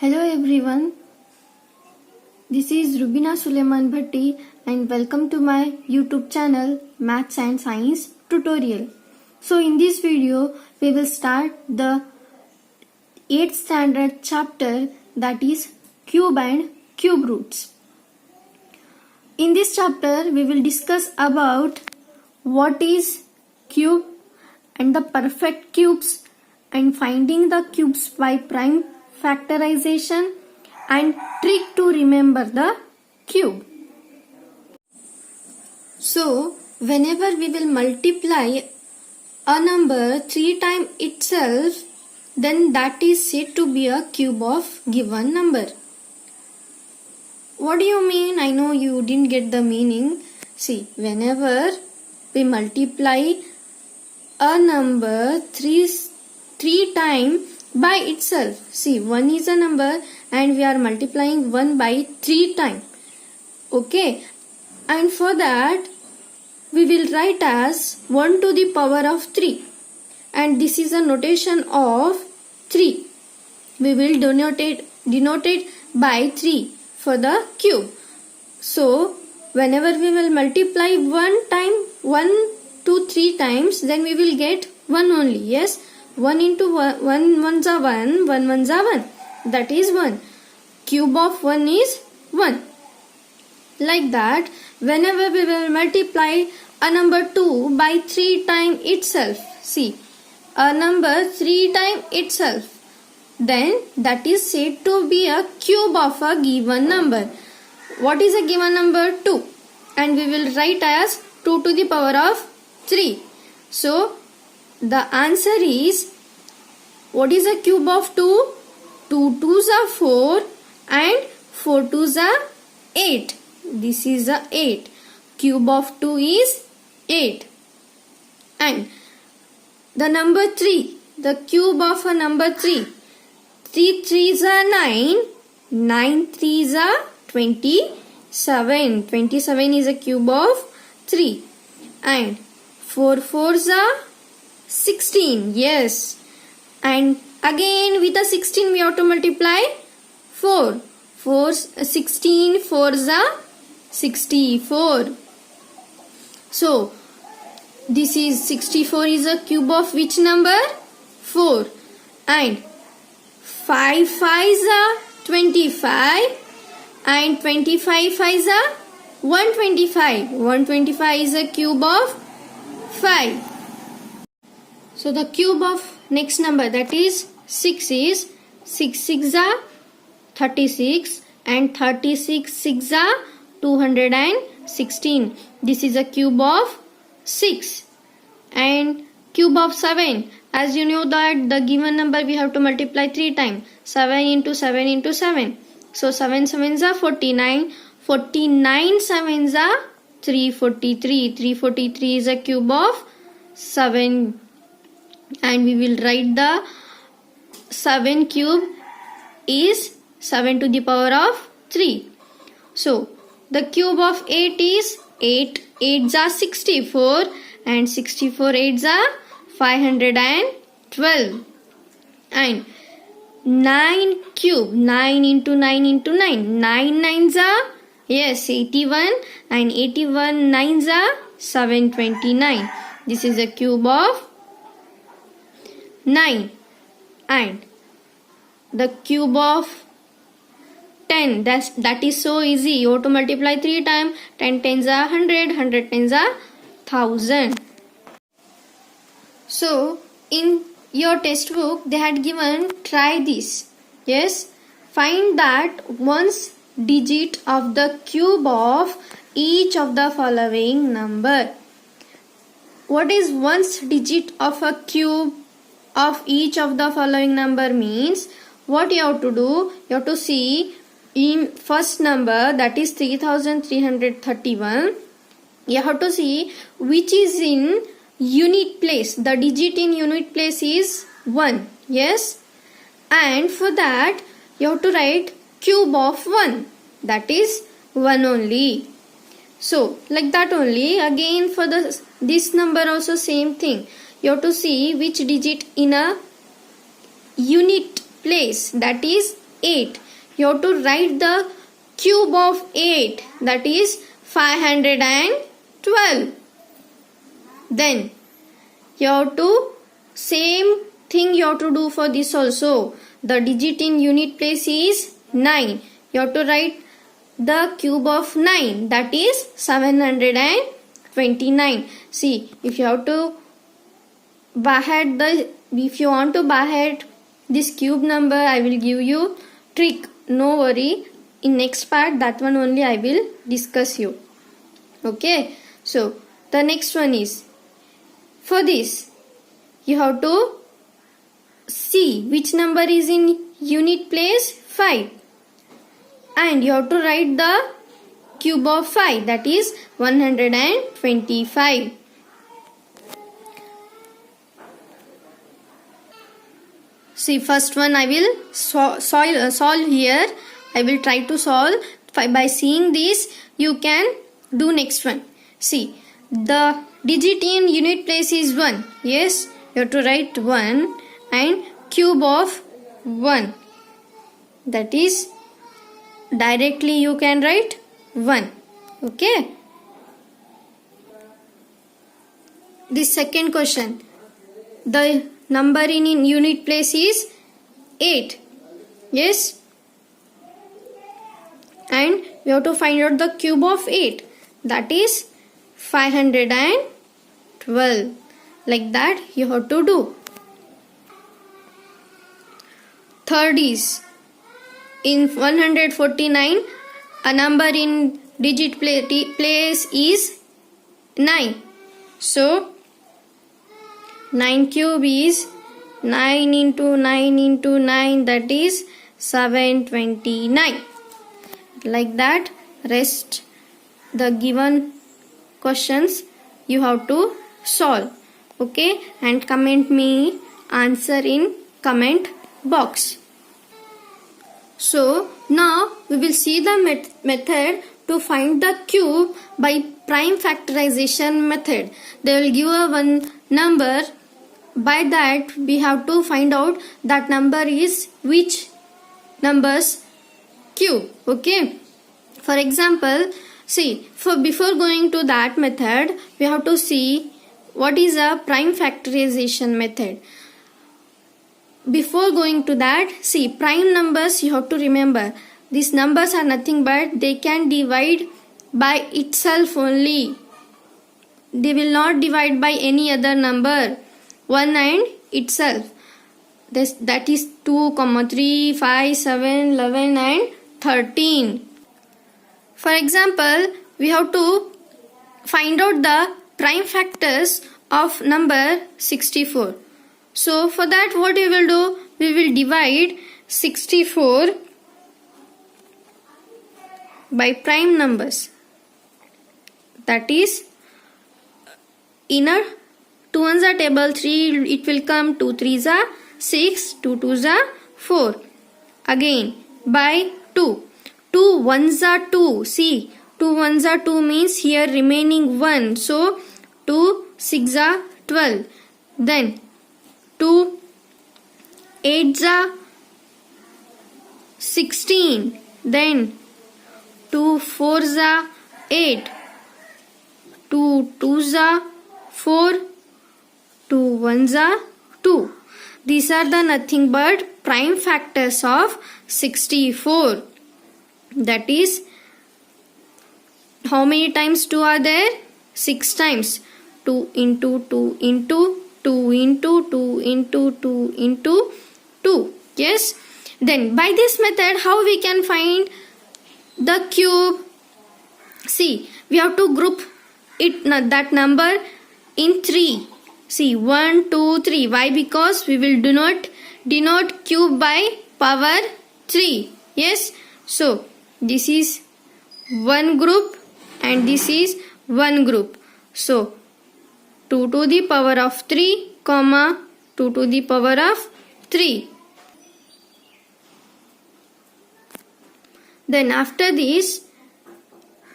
Hello everyone, this is Rubina Suleiman Bhatti and welcome to my YouTube channel Maths and Science Tutorial. So in this video we will start the 8th standard chapter, that is cube and cube roots. In this chapter we will discuss about what is cube and the perfect cubes and finding the cubes by prime factorization and trick to remember the cube. So whenever we will multiply a number 3 times itself, then that is said to be a cube of given number. What do you mean? I know you didn't get the meaning. See, whenever we multiply a number 3 times by itself. See, 1 is a number and we are multiplying 1 by 3 times. Okay. And for that, we will write as 1 to the power of 3. And this is a notation of 3. We will denote it by 3 for the cube. So, whenever we will multiply 1 to 3 times, then we will get 1 only. Yes. 1 into 1, 1 ones are 1, 1 ones are 1. That is 1. Cube of 1 is 1. Like that, whenever we will multiply a number 2 by 3 times itself. See, a number 3 times itself. Then that is said to be a cube of a given number. What is a given number? 2. And we will write as 2 to the power of 3. So, the answer is, what is a cube of 2? 2 2s are 4 and 4 2s are 8. This is a 8. Cube of 2 is 8. And the number 3, the cube of a number 3. 3 3s are 9. 9 3s are 27. 27 is a cube of 3. And 4 4s are 16. Yes. And again with a 16 we have to multiply 4. 16 4s are 64. So this is 64 is a cube of which number? 4. And 5 5s are 25. And 25 5s are 125. 125 is a cube of 5. So the cube of next number, that is 6, is 6 6 are 36 and 36 6 are 216. This is a cube of 6. And cube of 7. As you know that the given number we have to multiply 3 times. 7 into 7 into 7. So 7 7s are 49. 49 7s are 343. 343 is a cube of 7. And we will write the 7 cube is 7 to the power of 3. So, the cube of 8 is 8. 8s are 64 and 64 8s are 512. And 9 cube, 9 into 9 into 9. 9 9s are, yes, 81 and 81 9s are 729. This is a cube of 9. And the cube of 10, that is so easy. You have to multiply 3 times. 10 10s are 100, 100 10s are 1000. So in your textbook they had given, try this. Yes, find that ones digit of the cube of each of the following number. What is ones digit of a cube of each of the following number means? What you have to do, you have to see in first number, that is 3331. You have to see which is in unit place. The digit in unit place is 1. Yes. And for that you have to write cube of 1. That is 1 only. So like that only. Again for this number also same thing. You have to see which digit in a unit place, that is 8. You have to write the cube of 8, that is 512. Then you have to same thing you have to do for this also. The digit in unit place is 9. You have to write the cube of 9, that is 729. See, if you want to behead this cube number, I will give you trick. No worry, in next part that one only I will discuss you. Okay, so the next one is, for this you have to see which number is in unit place 5, and you have to write the cube of 5, that is 125. See, first one I will solve here. I will try to solve. By seeing this, you can do next one. See, the digit in unit place is 1. Yes, you have to write 1 and cube of 1. That is, directly you can write 1. Okay. The second question. The number in unit place is 8. Yes. And we have to find out the cube of 8. That is 512. Like that you have to do. Third is, in 149, a number in digit place is 9. So 9 cube is 9 into 9 into 9, that is 729. Like that, rest the given questions you have to solve. Okay, and comment me answer in comment box. So now we will see the method to find the cube by prime factorization method. They will give a one number. By that we have to find out that number is which number's cube. Okay. For example, see, before going to that method, we have to see what is a prime factorization method. Before going to that, see, prime numbers you have to remember. These numbers are nothing but they can divide by itself only. They will not divide by any other number. 1 and itself. That is 2, 3, 5, 7, 11 and 13. For example, we have to find out the prime factors of number 64. So for that what we will do? We will divide 64 by prime numbers. That is, in a 2 ones are table 3, it will come 2 3s are 6, 2 2s are 4. Again by 2. 2 1s are 2. See, 2 1s are 2 means here remaining 1. So 2 6 are 12. Then 2 8s are 16. Then 2 4s are 8. 2 2s are 4. 2 1s are 2. These are the nothing but prime factors of 64. That is, how many times 2 are there? 6 times. 2 into 2 into 2 into 2 into 2 into 2. Yes. Then by this method, how we can find the cube? See, we have to group it, that number in 3. See, 1 2 3. Why? Because we will denote cube by power 3. Yes. So this is one group and this is one group. So 2 to the power of 3, 2 to the power of 3. Then after this,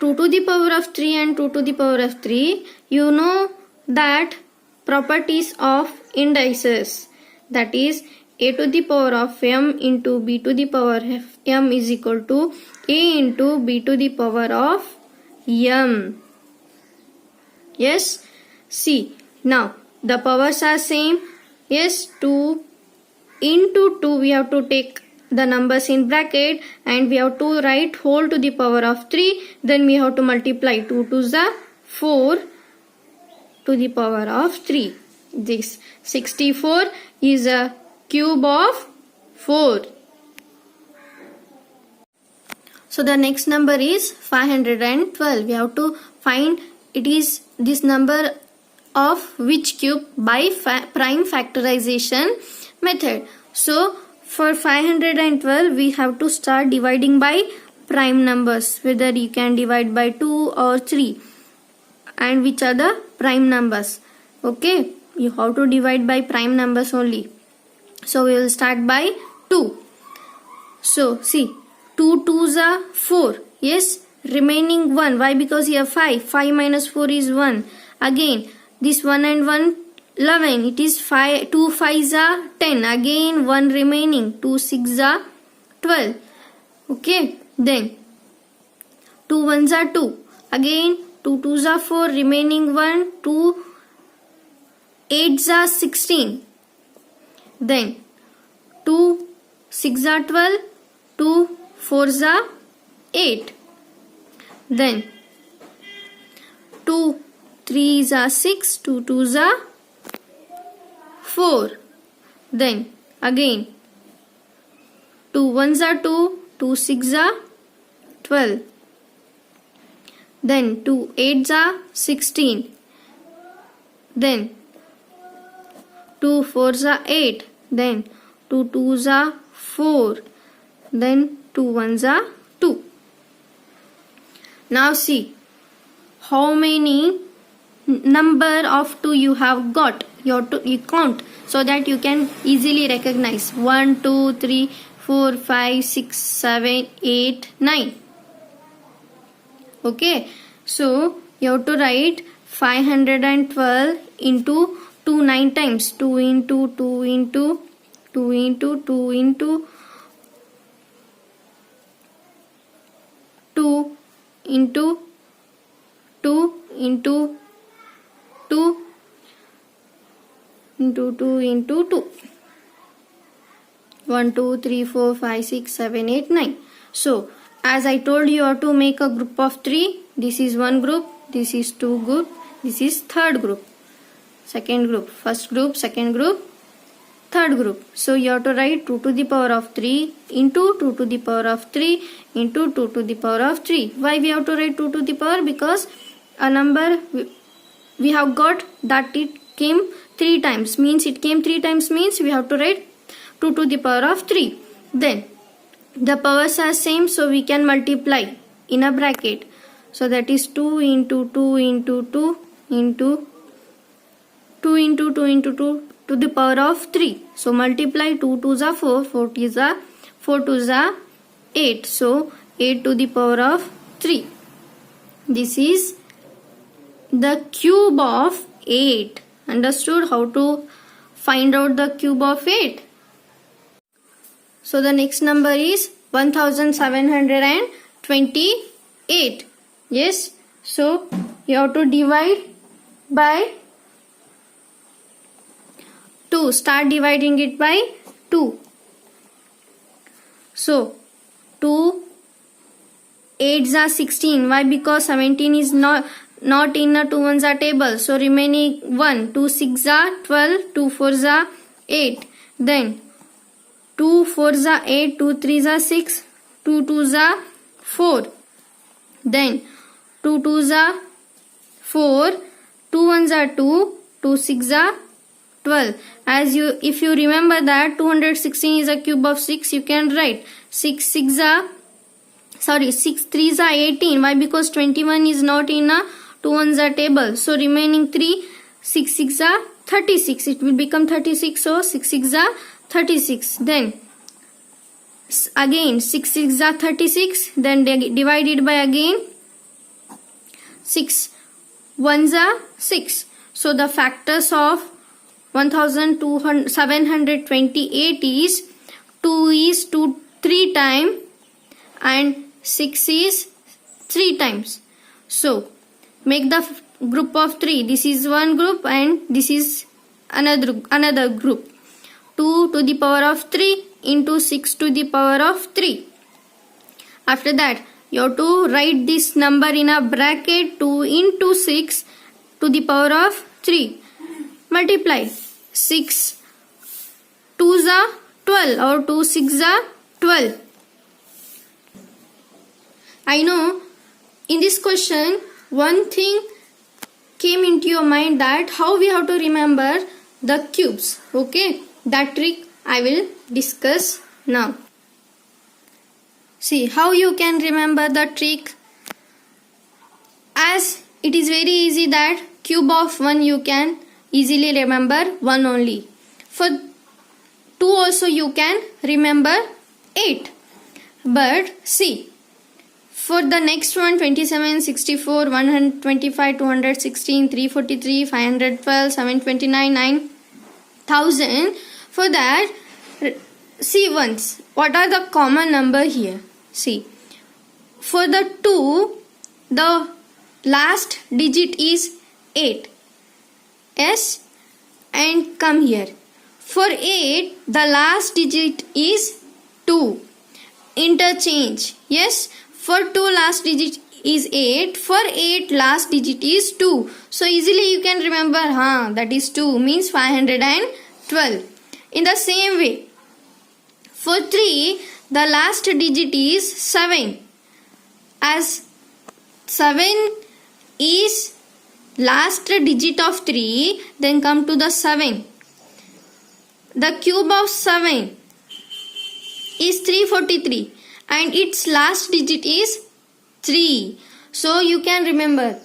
2 to the power of 3 and 2 to the power of 3, you know that properties of indices. That is, a to the power of m into b to the power of m is equal to a into b to the power of m. Yes. See, now the powers are same. Yes, 2 into 2 we have to take the numbers in bracket and we have to write whole to the power of 3. Then we have to multiply 2 to the 4 to the power of 3. This 64 is a cube of 4. So the next number is 512. We have to find it is this number of which cube by prime factorization method. So for 512 we have to start dividing by prime numbers, whether you can divide by 2 or 3, and which are the prime numbers. Okay, you have to divide by prime numbers only. So we will start by 2. So see, 2 2s are 4. Yes, remaining 1. Why? Because here 5. 5 minus 4 is 1. Again, this 1 and 1, 11. It is 5. 2 5s are 10. Again 1 remaining. 2 6s are 12. Okay. Then 2 1s are 2. Again 2 2s are 4. Remaining 1. 2 8s are 16. Then 2 6s are 12. 2 4s are 8. Then 2 3s are 6. 2 2s are 4. Then again 2 1s are 2. 2 6s are 12. Then 2 8s are 16. Then 2 4s are 8. Then 2 2s are 4. Then 2 1s are 2. Now see how many number of 2 you have got. You count so that you can easily recognize. 1 2 3 4 5 6 7 8 9. Okay, so you have to write 512 into 2 9 times. 2 into 2 into 2 into 2 into 2 into 2 into 2 into 2 into 2. 1 2 3 4 5 6 7 8 9. So as I told you have to make a group of 3. This is one group, this is two group, this is third group, second group, first group, second group, third group. So you have to write 2 to the power of 3 into 2 to the power of 3 into 2 to the power of 3. Why we have to write 2 to the power? Because a number we have got that it came 3 times, means it came 3 times, means we have to write 2 to the power of 3. Then the powers are same, so we can multiply in a bracket. So that is 2 into 2 into 2 into 2 into 2 into 2 to the power of 3. So multiply 2 2s are 4, 4 2s are 4 2s are 8. So 8 to the power of 3. This is the cube of 8. Understood how to find out the cube of 8? So the next number is 1728. Yes. So you have to divide by 2. Start dividing it by 2. So 2 8s are 16. Why? Because 17 is not in a 2 1s are table. So remaining 1. 2 6s are 12. 2 4s are 8. Then 2 4s are 8. 2 3s are 6. 2 2s are 4. Then 2 2s are 4. 2 1s are 2. 2 6s are 12. If you remember that 216 is a cube of 6, you can write 6 3s are 18. Why? Because 21 is not in a 2 1s are table. So remaining 3, 6 6 are 36. It will become 36. So 6 6 are 36. Then again 6 6 are 36. Then divided by again 6 1s are 6. So the factors of 1728 is 2 is 3 times and 6 is 3 times. So make the group of 3. This is one group and this is another group. 2 to the power of 3 into 6 to the power of 3. After that, you have to write this number in a bracket. 2 into 6 to the power of 3. Multiply. 6 2s are 12 or 2 6s are 12. I know in this question one thing came into your mind, that how we have to remember the cubes. Okay, that trick I will discuss now. See how you can remember the trick. As it is very easy that cube of 1 you can easily remember 1 only. For 2 also you can remember 8. But see, for the next one, 27, 64, 125, 216, 343, 512, 729, 9000. For that, see once, what are the common number here? See, for the 2, the last digit is 8. Yes, and come here. For 8, the last digit is 2. Interchange. Yes, for 2 last digit is 8. For 8 last digit is 2. So easily you can remember, that is 2 means 512. In the same way, for 3, the last digit is 7. As 7 is last digit of 3, then come to the 7. The cube of 7 is 343 and its last digit is 3. So you can remember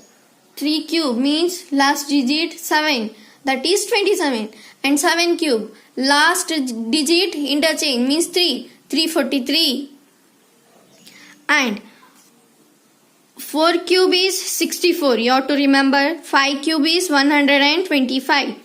3 cube means last digit 7, that is 27, and 7 cube last digit interchange means 343, and 4 cube is 64. You have to remember 5 cube is 125.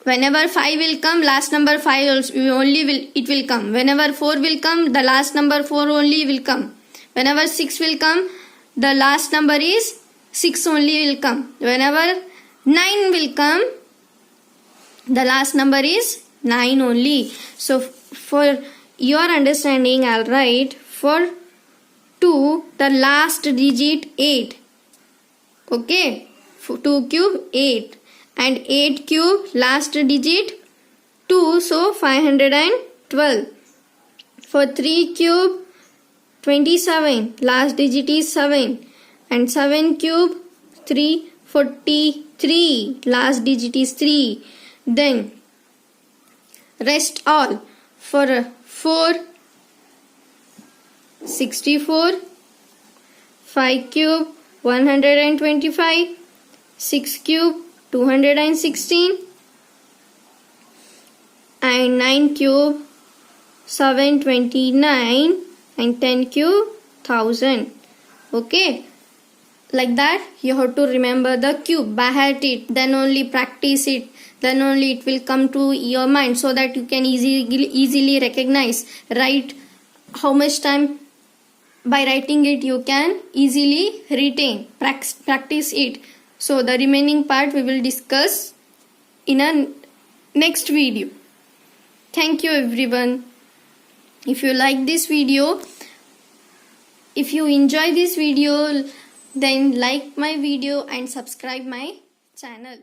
Whenever 5 will come, last number 5 it will come. Whenever 4 will come, the last number 4 only will come. Whenever 6 will come, the last number is 6 only will come. Whenever 9 will come, the last number is 9 only. So for your understanding, I'll write for 2, the last digit 8. Okay, for 2 cube 8. And 8 cube last digit 2, so 512. For 3 cube 27, last digit is 7, and 7 cube 343, last digit is 3. Then rest all. For 4 64, 5 cube 125, 6 cube 216, and 9 cube 729, and 10 cube 1000. Okay, like that you have to remember the cube by heart it, then only practice it, then only it will come to your mind, so that you can easily recognize. Write how much time, by writing it you can easily retain. Practice it. So the remaining part we will discuss in a next video. Thank you everyone. If you like this video, if you enjoy this video, then like my video and subscribe my channel.